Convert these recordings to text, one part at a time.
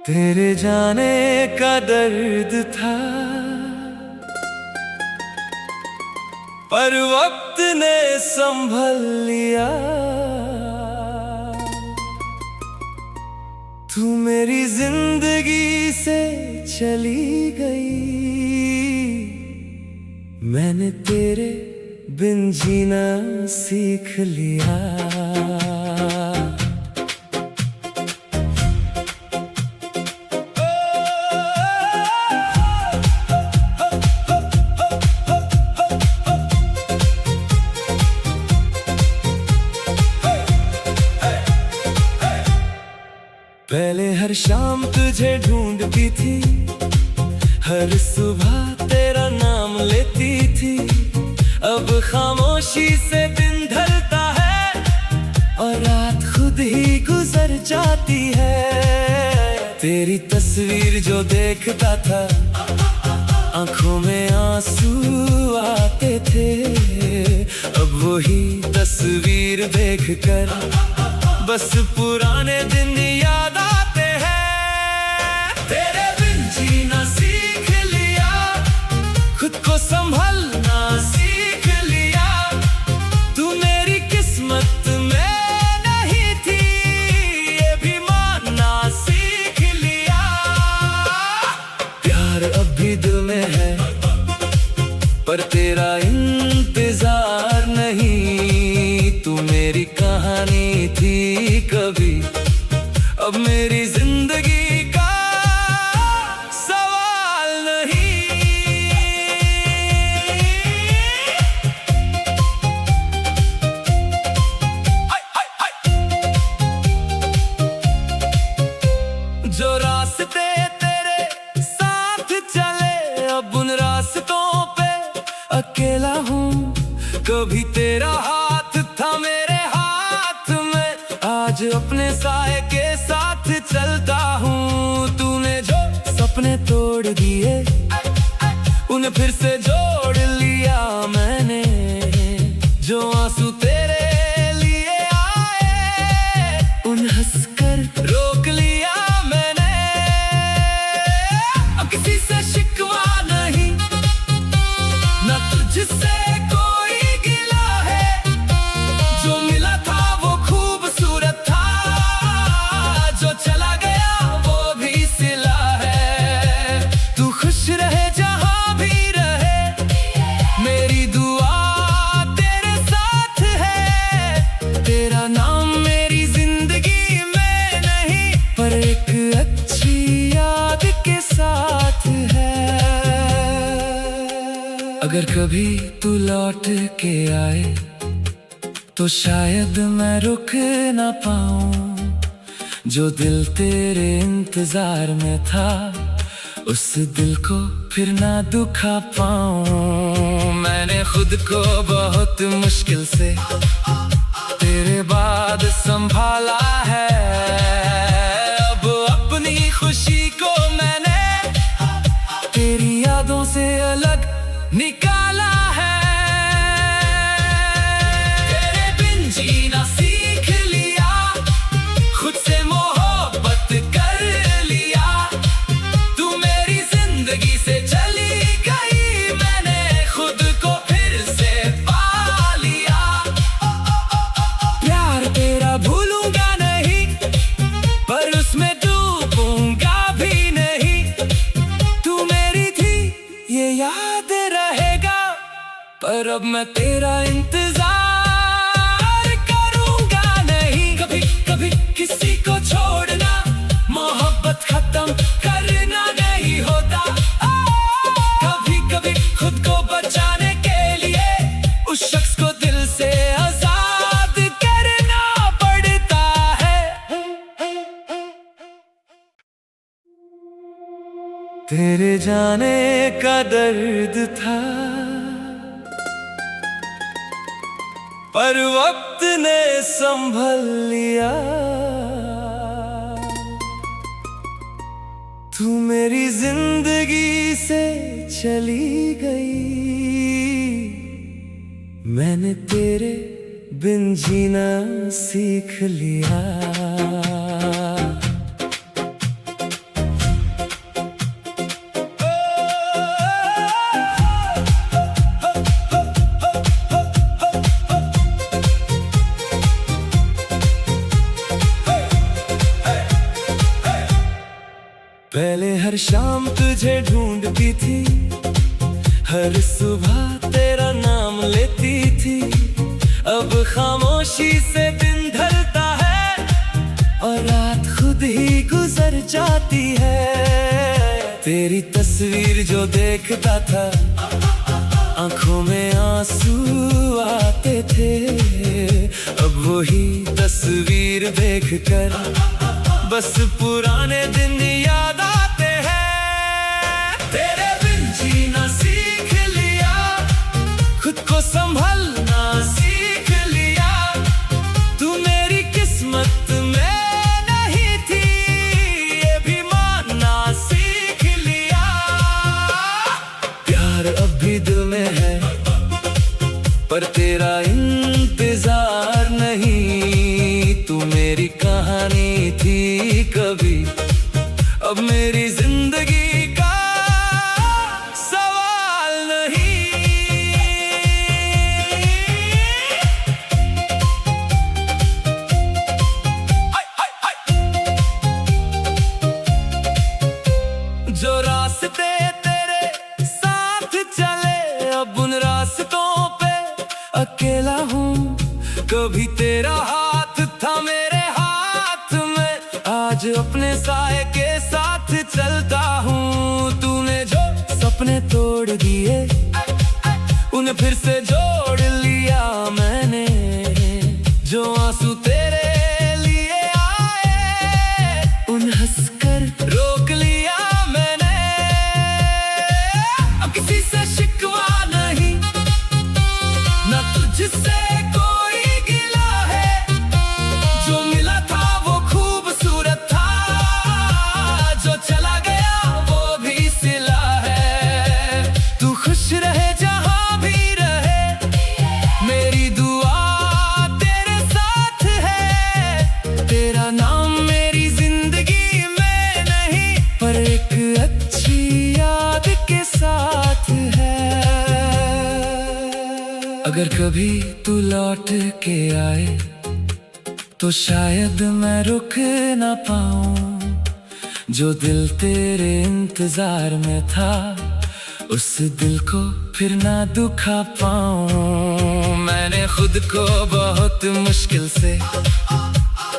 तेरे जाने का दर्द था, पर वक्त ने संभल लिया। तू मेरी जिंदगी से चली गई, मैंने तेरे बिन जीना सीख लिया। पहले हर शाम तुझे ढूंढती थी, हर सुबह तेरा नाम लेती थी। अब खामोशी से दिन ढलता है और रात खुद ही गुजर जाती है। तेरी तस्वीर जो देखता था, आंखों में आंसू आते थे। अब वही तस्वीर देखकर बस पुराने दिन याद आते हैं। तेरे बिन जीना सीख लिया, खुद को संभलना सीख लिया। तू मेरी किस्मत में नहीं थी, ये भी मानना सीख लिया। प्यार अब भी दिल में है, पर तेरा इंतजार नहीं। तू मेरी कहानी थी कभी, अब मेरी जिंदगी का सवाल नहीं। जो रास्ते तेरे साथ चले, अब उन रास्तों पे अकेला हूँ। कभी तेरा हाथ था मेरे हाथ में, आज अपने साए के साथ चलता हूँ। तूने जो सपने तोड़ दिए, उन्हें फिर से जोड़ लिया मैंने। जो आंसू तेरे लिए आए, उन हंसकर रोक लिया मैंने। अब किसी से शिकवा नहीं, ना तुझसे कोई गिला है। जो मिला था वो खूबसूरत था, जो चला गया वो भी सिला है। तू खुश रहे जहां भी रहे, मेरी दुआ तेरे साथ है। तेरा नाम मेरी जिंदगी में नहीं, पर एक अच्छी याद के साथ है। अगर कभी तू लौट के आए, तो शायद मैं रुक ना पाऊं। जो दिल तेरे इंतजार में था, उस दिल को फिर ना दुखा पाऊं। मैंने खुद को बहुत मुश्किल से तेरे बाद संभाला है। अब अपनी खुशी को मैंने तेरी यादों से अलग निकाला है। तेरे बिन जीना सीख लिया, खुद से मोहब्बत कर लिया। तू मेरी जिंदगी से चली गई, मैंने खुद को फिर से पा लिया। प्यार तेरा भूलूंगा नहीं, पर उसमें डूबूंगा भी नहीं। तू मेरी थी ये याद रहेगा, पर अब मैं तेरा इंतजार करूंगा नहीं। कभी कभी किसी को छोड़ना, मोहब्बत खत्म करना नहीं होता। कभी कभी खुद को बचाने के लिए उस शख्स को दिल से आजाद करना पड़ता है। तेरे जाने का दर्द था, पर वक्त ने संभल लिया। तू मेरी जिंदगी से चली गई, मैंने तेरे बिन जीना सीख लिया। पहले हर शाम तुझे ढूंढती थी, हर सुबह तेरा नाम लेती थी। अब खामोशी से दिन ढलता है और रात खुद ही गुजर जाती है। तेरी तस्वीर जो देखता था, आंखों में आंसू आते थे। अब वही तस्वीर देखकर बस पुराने दिन याद आते हैं। तेरे बिन जीना सीख लिया, खुद को संभलना सीख लिया। तू मेरी किस्मत में नहीं थी, ये भी मानना सीख लिया। प्यार अब भी दिल में है, पर तेरा इंतजार नहीं। तू मेरी कहानी थी कभी, अब मेरी जिंदगी का सवाल नहीं। जो रास्ते तेरे साथ चले, अब उन रास्तों पे अकेला हूँ। कभी तेरा हाथ था मेरे हाथ में, आज अपने साए के साथ चलता हूँ। तूने जो सपने तोड़ दिए, उन्हें फिर से जोड़ लिया मैंने। जो आंसू तेरे लिए आए, उन हंसकर रोक लिया मैंने। अब किसी से शिकवा नहीं, ना तुझसे अगर कभी तू लौट के आए, तो शायद मैं रुक ना पाऊं। जो दिल तेरे इंतजार में था, उस दिल को फिर ना दुखा पाऊं। मैंने खुद को बहुत मुश्किल से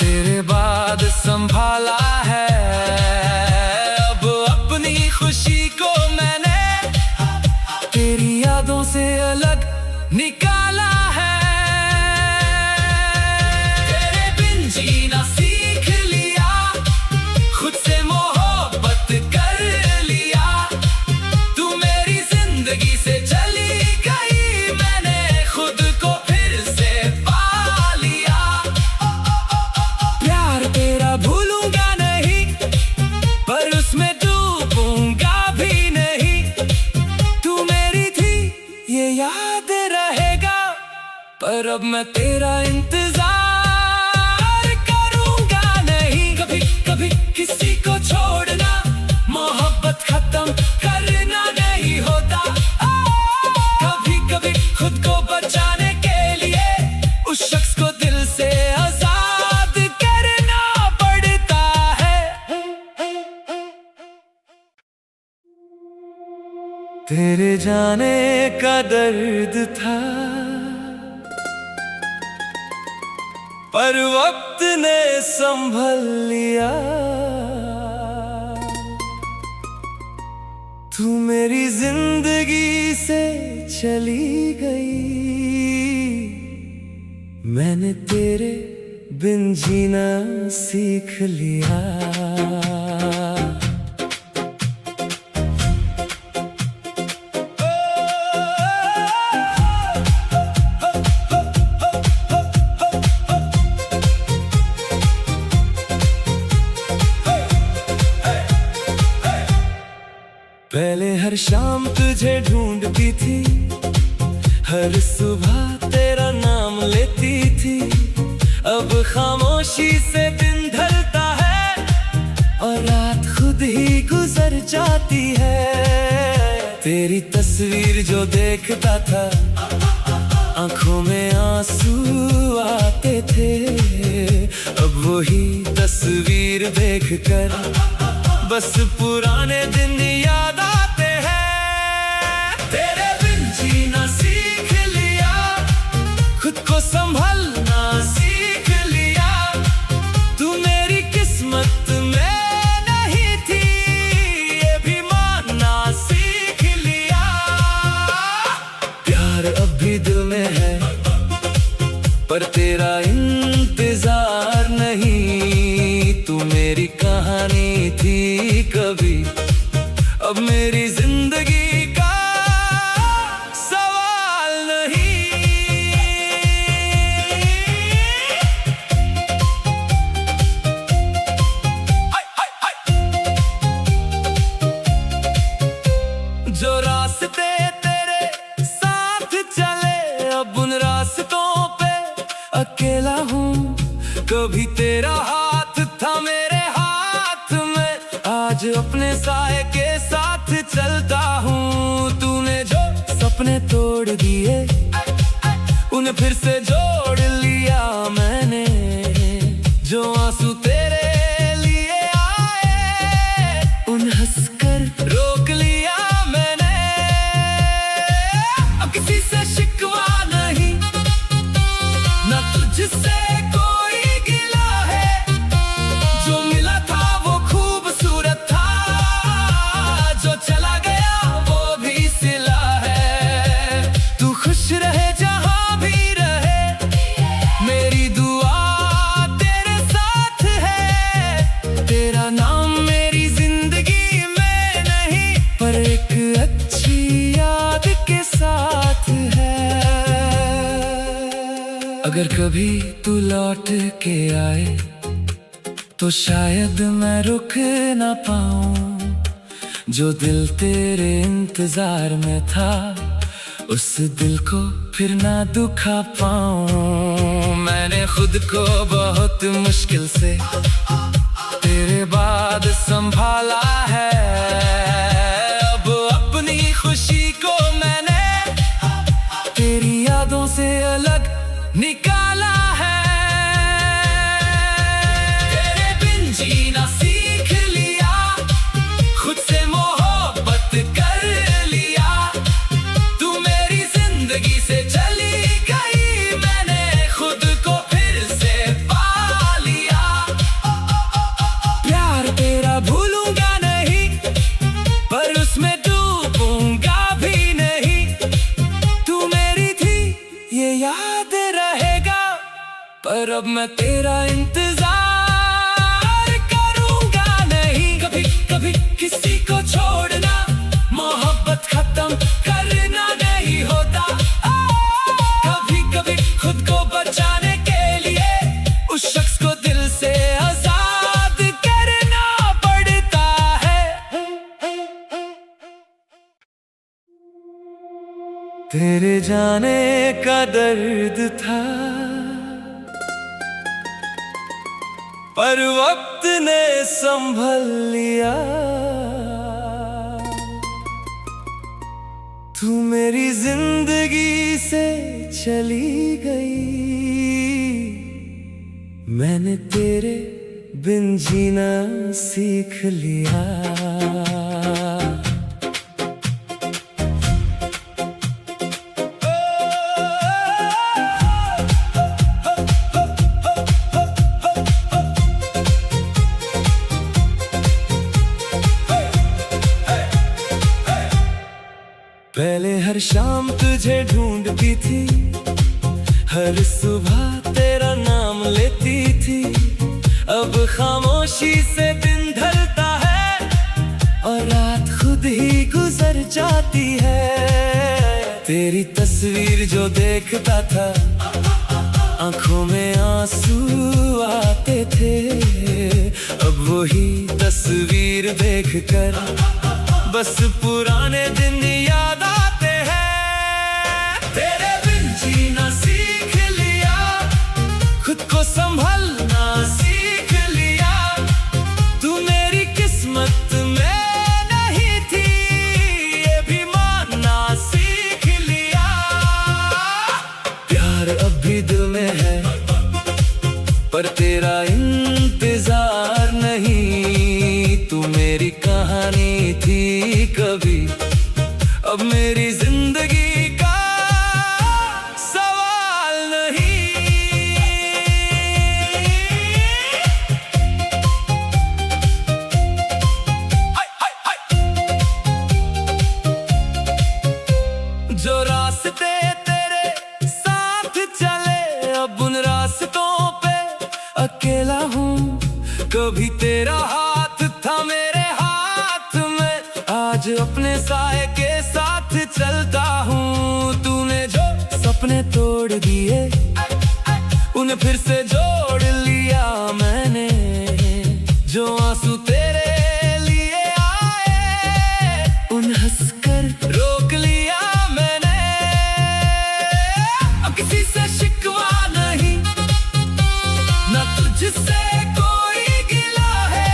तेरे बाद संभाला है। अब अपनी खुशी को मैंने तेरी यादों से अलग निकाला है। तेरे बिन जीना सीख लिया, खुद से मोहब्बत कर लिया। तू मेरी जिंदगी से चली गई, मैंने खुद को फिर से पा लिया। प्यार तेरा भूलूंगा नहीं, पर उसमें डूबूंगा भी नहीं। तू मेरी थी ये याद रहेगा, पर अब मैं तेरा इंतजार करूंगा नहीं। कभी कभी किसी को छोड़ना, मोहब्बत खत्म करना नहीं होता। कभी कभी खुद को बचाने के लिए उस शख्स को दिल से आजाद करना पड़ता है। तेरे जाने का दर्द था, पर वक्त ने संभल लिया। तू मेरी जिंदगी से चली गई, मैंने तेरे बिन जीना सीख लिया। पहले हर शाम तुझे ढूंढती थी, हर सुबह तेरा नाम लेती थी। अब खामोशी से दिन ढलता है और रात खुद ही गुजर जाती है। तेरी तस्वीर जो देखता था, आंखों में आंसू आते थे। अब वही तस्वीर देखकर बस पुराने दिन याद आते हैं। तेरे बिन जीना सीख लिया, खुद को संभलना सीख लिया। तू मेरी किस्मत में नहीं थी, ये भी मानना सीख लिया। प्यार अब भी दिल में है, पर तेरा इंतजार नहीं। तू मेरी कहानी थी कभी, अब मेरी जिंदगी का सवाल नहीं। जो रास्ते तेरे साथ चले, अब उन रास्तों पे अकेला हूँ। कभी तेरा हाथ था मेरे हाथ में, आज अपने साए के साथ चलता हूँ। तूने जो सपने तोड़ दिए, उन्हें फिर से जोड़ लिया मैंने। जो आंसू तेरे लिए आए, उन हंसकर रोक लिया मैंने। अब किसी से शिकवा नहीं, ना तुझसे कोई गिला है। जो मिला था वो खूबसूरत था, जो चला गया वो भी सिला है। तू खुश रहे जहां भी रहे, मेरी दुआ तेरे साथ है। तेरा नाम मेरी जिंदगी में नहीं, पर एक अच्छी याद के साथ है। अगर कभी तू लौट के आए, तो शायद मैं रुक ना पाऊं। जो दिल तेरे इंतजार में था, उस दिल को फिर ना दुखा पाऊं। मैंने खुद को बहुत मुश्किल से तेरे बाद संभाला है। अब अपनी खुशी को मैंने तेरी यादों से अलग निकाला है। तेरे बिन जीना सीख लिया, खुद से मोहब्बत कर लिया। तू मेरी जिंदगी से चली गई, मैंने खुद को फिर से पा लिया। प्यार तेरा भूलूंगा नहीं, पर उसमें डूबूंगा भी नहीं। तू मेरी थी ये याद रहेगा, पर अब मैं तेरा इंतजार करूंगा नहीं। कभी कभी किसी को छोड़ना, मोहब्बत खत्म करना नहीं होता। कभी कभी खुद को बचाने के लिए उस शख्स को दिल से आजाद करना पड़ता है। तेरे जाने का दर्द था, पर वक्त ने संभल लिया। तू मेरी जिंदगी से चली गई, मैंने तेरे बिन जीना सीख लिया। पहले हर शाम तुझे ढूंढती थी, हर सुबह तेरा नाम लेती थी। अब खामोशी से दिन ढलता है, और रात खुद ही गुजर जाती है। तेरी तस्वीर जो देखता था, आंखों में आंसू आते थे। अब वही तस्वीर देखकर बस पुराने दिन याद आते हैं। तेरे बिन जीना सीख लिया, खुद को संभलना सीख लिया। तू मेरी किस्मत में नहीं थी, ये भी मानना सीख लिया। प्यार अब भी दिल में है, पर तेरा इंतजार नहीं। तू मेरी तेरा हाथ था मेरे हाथ में, आज अपने साए के साथ चलता हूँ। तूने जो सपने तोड़ दिए उन्हें फिर से जोड़ लिया मैंने, जो आंसू तेरे लिए आए उन हंसकर रोक लिया मैंने। अब किसी से शिकवा नहीं, ना तुझसे कोई गिला है,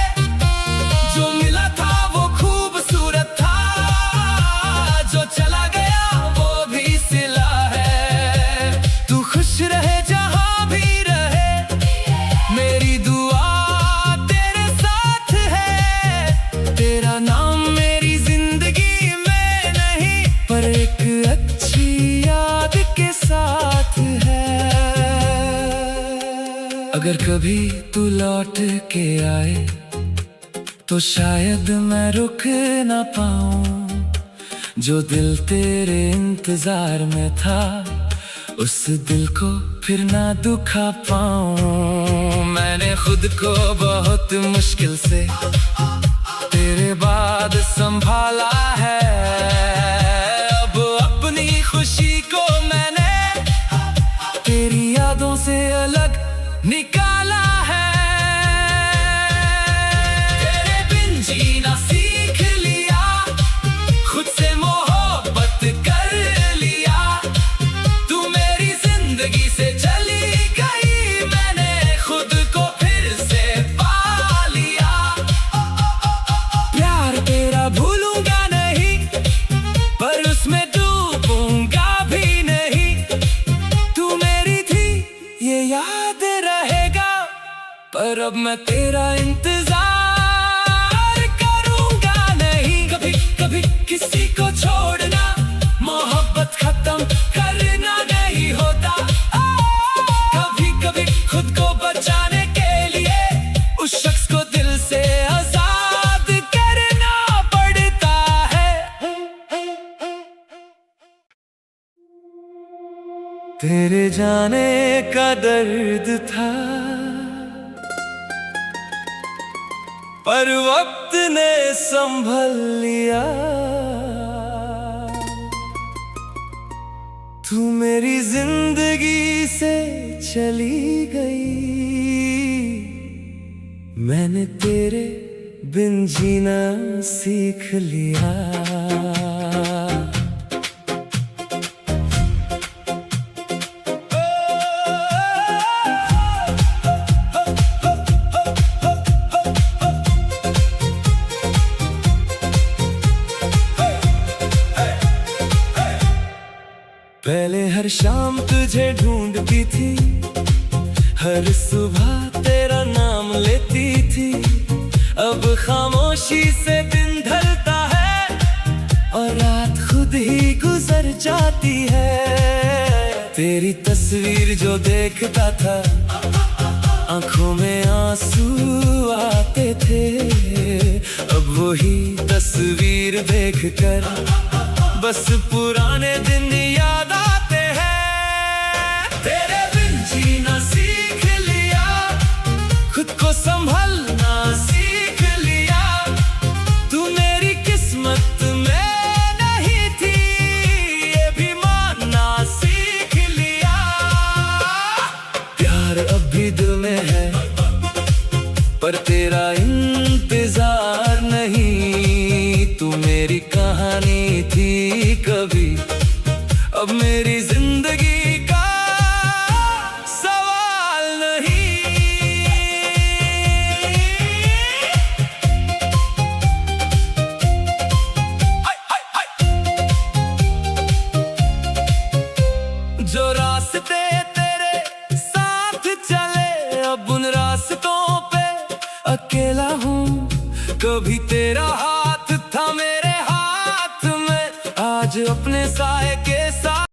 जो मिला था वो खूबसूरत था, जो चला गया वो भी सिला है। तू खुश रहे जहां भी रहे, मेरी दुआ तेरे साथ है। तेरा नाम मेरी जिंदगी में नहीं, पर एक अच्छी याद के साथ है। अगर कभी तू लौट के आए तो शायद मैं रुक ना पाऊं, जो दिल तेरे इंतजार में था उस दिल को फिर ना दुखा पाऊं। मैंने खुद को बहुत मुश्किल से तेरे बाद संभाला है, अब अपनी खुशी को मैंने तेरी यादों से अलग निकाला है। तेरे बिन जीना सीख लिया, खुद से मोहब्बत कर लिया, तू मेरी जिंदगी से चली गई, मैंने खुद को फिर से पा लिया। प्यार तेरा भूलूंगा नहीं, पर उसमें डूबूंगा भी नहीं। तू मेरी थी ये याद रहेगा, पर अब मैं तेरा इंतजार करूंगा नहीं। कभी कभी किसी को छोड़ना मोहब्बत खत्म करना नहीं होता, कभी कभी खुद को बचाने के लिए उस शख्स को दिल से आजाद करना पड़ता है। तेरे जाने का दर्द था, पर वक्त ने संभल लिया। तू मेरी जिंदगी से चली गई, मैंने तेरे बिन जीना सीख लिया। पहले हर शाम तुझे ढूंढती थी, हर सुबह तेरा नाम लेती थी। अब खामोशी से दिन ढलता है और रात खुद ही गुजर जाती है। तेरी तस्वीर जो देखता था, आंखों में आंसू आते थे। अब वही तस्वीर देखकर बस पुराने दिन याद आते हैं। तेरे बिन जीना सीख लिया, खुद को संभलना सीख लिया। तू मेरी किस्मत में नहीं थी, ये भी मानना सीख लिया। प्यार अब भी दिल में है, पर तेरा इंतजार नहीं। तू मेरी कहानी थी कभी, अब मेरी जिंदगी का सवाल नहीं। जो रास्ते तेरे साथ चले, अब उन रास्तों पे अकेला हूँ। कभी तेरा हाथ था मेरे हाथ में, आज अपने साए के साथ